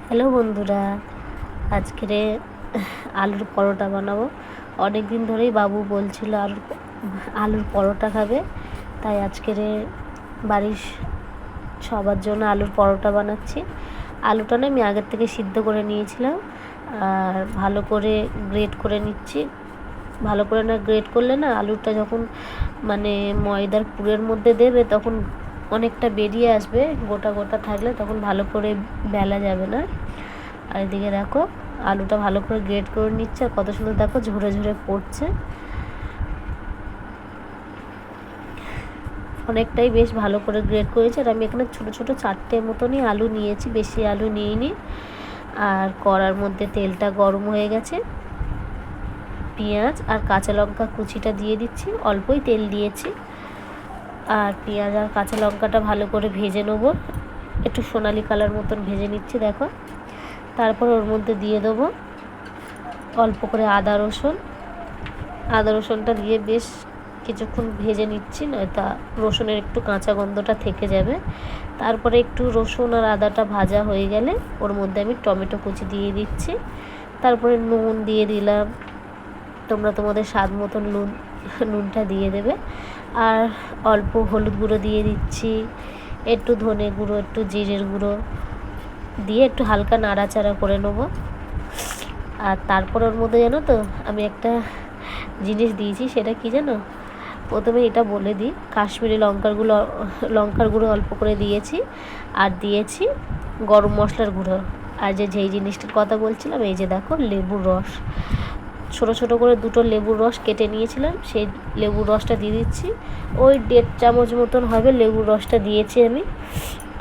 Hello বন্ধুরা, আজকে আলুর পরোটা বানাবো। অনেক দিন ধরেই বাবু বলছিল আলুর পরোটা খাবে, তাই আজকে বাড়ির সবার জন্য আলুর পরোটা বানাচ্ছি। আলুটা না আমি আগের থেকে সিদ্ধ করে নিয়েছিলাম আর ভালো করে গ্রেট করে নিচ্ছি। ভালো করে না গ্রেট করলে না আলুটা যখন ময়দার পুরের মধ্যে দেবে তখন অনেকটা বেরিয়ে আসবে, গোটা গোটা থাকলে তখন ভালো করে বেলা যাবে না। আর এদিকে দেখো আলুটা ভালো করে গ্রেট করে নিচ্ছে আর কত সুন্দর দেখো ঝরে ঝরে পড়ছে, অনেকটাই বেশ ভালো করে গ্রেট করেছে। আর আমি এখানে ছোটো ছোটো 4টে মতনই আলু নিয়েছি, বেশি আলু নিইনি। আর কড়ার মধ্যে তেলটা গরম হয়ে গেছে, পেঁয়াজ আর কাঁচা লঙ্কা কুচিটা দিয়ে দিচ্ছি, অল্পই তেল দিয়েছি। আর পেঁয়াজ আর কাঁচা লঙ্কাটা ভালো করে ভেজে নেবো, একটু সোনালি কালার মতন ভেজে নিচ্ছি দেখো। তারপর ওর মধ্যে দিয়ে দেবো অল্প করে আদা রসুনটা দিয়ে বেশ কিছুক্ষণ ভেজে নিচ্ছি, নয়তো রসুনের একটু কাঁচা গন্ধটা থেকে যাবে। তারপরে একটু রসুন আর আদাটা ভাজা হয়ে গেলে ওর মধ্যে আমি টমেটো কুচি দিয়ে দিচ্ছি। তারপরে নুন দিয়ে দিলাম, তোমরা তোমাদের স্বাদ মতন নুনটা দিয়ে দেবে। আর অল্প হলুদ গুঁড়ো দিয়ে দিচ্ছি, একটু ধনে গুঁড়ো, একটু জিরের গুঁড়ো দিয়ে একটু হালকা নাড়াচাড়া করে নেবো। আর তারপর ওর মধ্যে জানো তো আমি একটা জিনিস দিয়েছি, সেটা কি জানো? প্রথমে এটা বলে দিই, কাশ্মীরি লঙ্কার গুঁড়ো অল্প করে দিয়েছি, আর দিয়েছি গরম মশলার গুঁড়ো। আর যেই জিনিসটার কথা বলছিলাম, এই যে দেখো লেবুর রস, ছোটো ছোটো করে 2টো লেবুর রস কেটে নিয়েছিলাম, সেই লেবুর রসটা দিয়ে দিচ্ছি। ওই 1.5 চামচ মতন হবে লেবুর রসটা দিয়েছি আমি।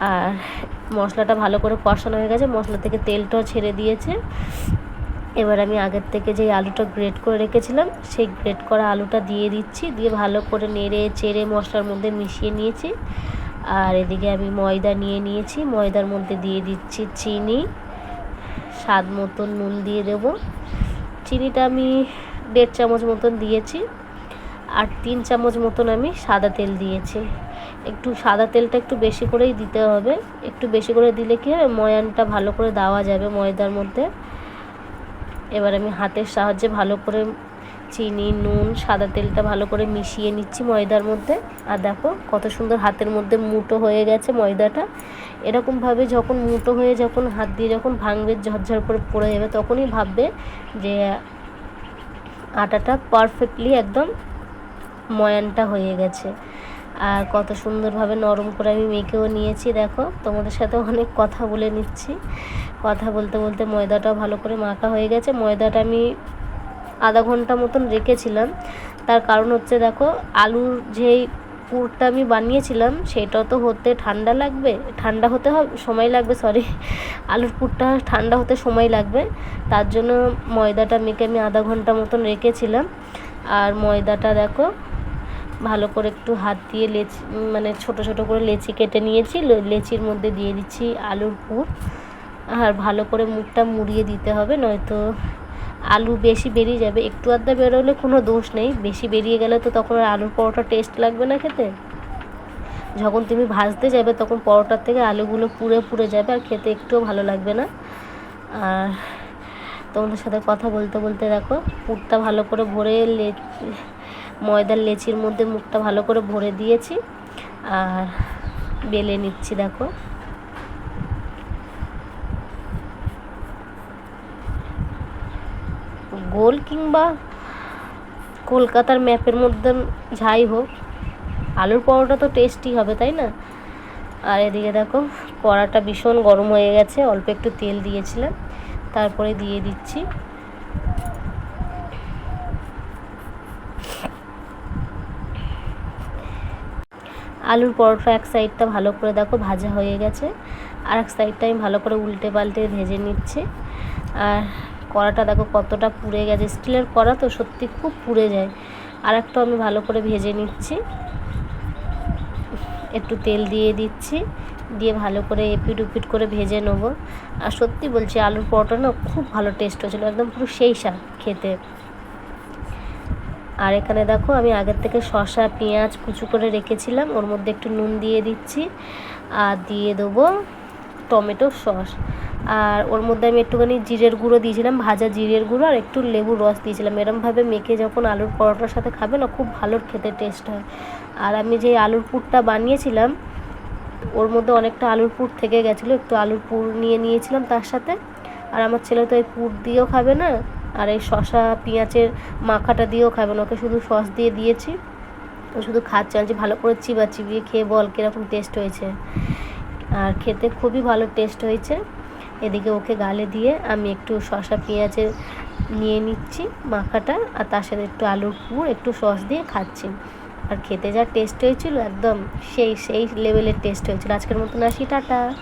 আর মশলাটা ভালো করে কষানো হয়ে গেছে, মশলা থেকে তেলটাও ছেড়ে দিয়েছে। এবার আমি আগের থেকে যেই আলুটা গ্রেট করে রেখেছিলাম সেই গ্রেট করা আলুটা দিয়ে দিচ্ছি, দিয়ে ভালো করে নেড়ে চেড়ে মশলার মধ্যে মিশিয়ে নিয়েছি। আর এদিকে আমি ময়দা নিয়ে নিয়েছি, ময়দার মধ্যে দিয়ে দিচ্ছি চিনি, স্বাদ মতন নুন দিয়ে দেবো। চিনিটা আমি 1.5 চামচ মতন দিয়েছি। আর 3 চামচ মতন আমি সাদা তেল দিয়েছি। একটু সাদা তেলটা একটু বেশি করেই দিতে হবে, একটু বেশি করে দিলে কি হবে ময়ানটা ভালো করে দেওয়া যাবে ময়দার মধ্যে। এবার আমি হাতের সাহায্যে ভালো করে চিনি, নুন, সাদা তেলটা ভালো করে মিশিয়ে নিচ্ছি ময়দার মধ্যে। আর দেখো কত সুন্দর হাতের মধ্যে মুঠো হয়ে গেছে ময়দাটা। এরকমভাবে যখন মুঠো হয়ে যখন হাত দিয়ে যখন ভাঙবে, ঝরঝর করে পড়ে যাবে, তখনই ভাববে যে আটাটা পারফেক্টলি একদম ময়ানটা হয়ে গেছে। আর কত সুন্দরভাবে নরম করে আমি মেখেও নিয়েছি দেখো। তোমাদের সাথে অনেক কথা বলে নিচ্ছি, কথা বলতে বলতে ময়দাটাও ভালো করে মাখা হয়ে গেছে। ময়দাটা আমি আধা ঘন্টা মতন রেখেছিলাম, তার কারণ হচ্ছে দেখো আলুর যেই পুরটা আমি বানিয়েছিলাম সেটা তো হতে ঠান্ডা হতে সময় লাগবে, আলুর পুরটা ঠান্ডা হতে সময় লাগবে, তার জন্য ময়দাটা মেখে আমি আধা ঘন্টা মতন রেখেছিলাম। আর ময়দাটা দেখো ভালো করে একটু হাত দিয়ে ছোট ছোট করে লেচি কেটে নিয়েছি, লেচির মধ্যে দিয়ে দিচ্ছি আলুর পুর। আর ভালো করে মুখটা মুড়িয়ে দিতে হবে, নয়তো আলু বেশি বেরিয়ে যাবে। একটু আধটা বেরোলে কোনো দোষ নেই, বেশি বেরিয়ে গেলে তো তখন আর আলুর পরোটা টেস্ট লাগবে না খেতে। যখন তুমি ভাজতে যাবে তখন পরোটার থেকে আলুগুলো পুড়ে পুড়ে যাবে আর খেতে একটুও ভালো লাগবে না। আর তোমাদের সাথে কথা বলতে বলতে দেখো পুরটা ভালো করে ভরে ময়দার লেচির মধ্যে মুখটা ভালো করে ভরে দিয়েছি আর বেলে নিচ্ছি দেখো। গোল কিংবা কলকাতার ম্যাপের মধ্যে যাই হোক, আলুর পরোটা তো টেস্টি হবে, তাই না? আর এদিকে দেখো কড়াটা ভীষণ গরম হয়ে গেছে, অল্প একটু তেল দিয়েছিলাম, তারপরে দিয়ে দিচ্ছি আলুর পরোটা। এক সাইডটা ভালো করে দেখো ভাজা হয়ে গেছে, আর এক সাইডটা আমি ভালো করে উল্টে পাল্টে ভেজে নিচ্ছি। আর কড়াটা দেখো কতটা পুড়ে গেছে, স্টিলের কড়া তো সত্যি খুব পুড়ে যায়। আর একটা আমি ভালো করে ভেজে নিচ্ছি, একটু তেল দিয়ে দিচ্ছি, দিয়ে ভালো করে এপিট উপিট করে ভেজে নেবো। আর সত্যি বলছি আলুর পরোটা না খুব ভালো টেস্ট হয়েছিল, একদম পুরো সেই স্বাদ খেতে। আর এখানে দেখো আমি আগের থেকে শসা পেঁয়াজ কুচু করে রেখেছিলাম, ওর মধ্যে একটু নুন দিয়ে দিচ্ছি আর দিয়ে দেবো টমেটো সস। আর ওর মধ্যে আমি একটুখানি জিরের গুঁড়ো দিয়েছিলাম, ভাজা জিরের গুঁড়ো, আর একটু লেবুর রস দিয়েছিলাম। এরমভাবে মেখে যখন আলুর পরোটার সাথে খাবে না, খুব ভালো খেতে টেস্ট হয়। আর আমি যে আলুর পুরটা বানিয়েছিলাম, ওর মধ্যে অনেকটা আলুর পুর থেকে গেছিলো, একটু আলুর পুর নিয়েছিলাম তার সাথে। আর আমার ছেলে তো এই পুর দিয়েও খাবে না, আর এই শসা পেঁয়াজের মাখাটা দিয়েও খাবে না, ওকে শুধু সস দিয়ে দিয়েছি। ও শুধু খাচ্ছে, যে ভালো করে চিবিয়ে খেয়ে বল কীরকম টেস্ট হয়েছে। আর খেতে খুবই ভালো টেস্ট হয়েছে। এদিকে ওকে গালে দিয়ে আমি একটু শসা পেঁয়াজের নিয়ে নিচ্ছি মাখাটা, আর তার সাথে একটু আলুর পুর, একটু সস দিয়ে খাচ্ছি। আর খেতে যা টেস্ট হয়েছিল, একদম সেই লেভেলের টেস্ট হয়েছিল। আজকের মতন আসি, টাটা।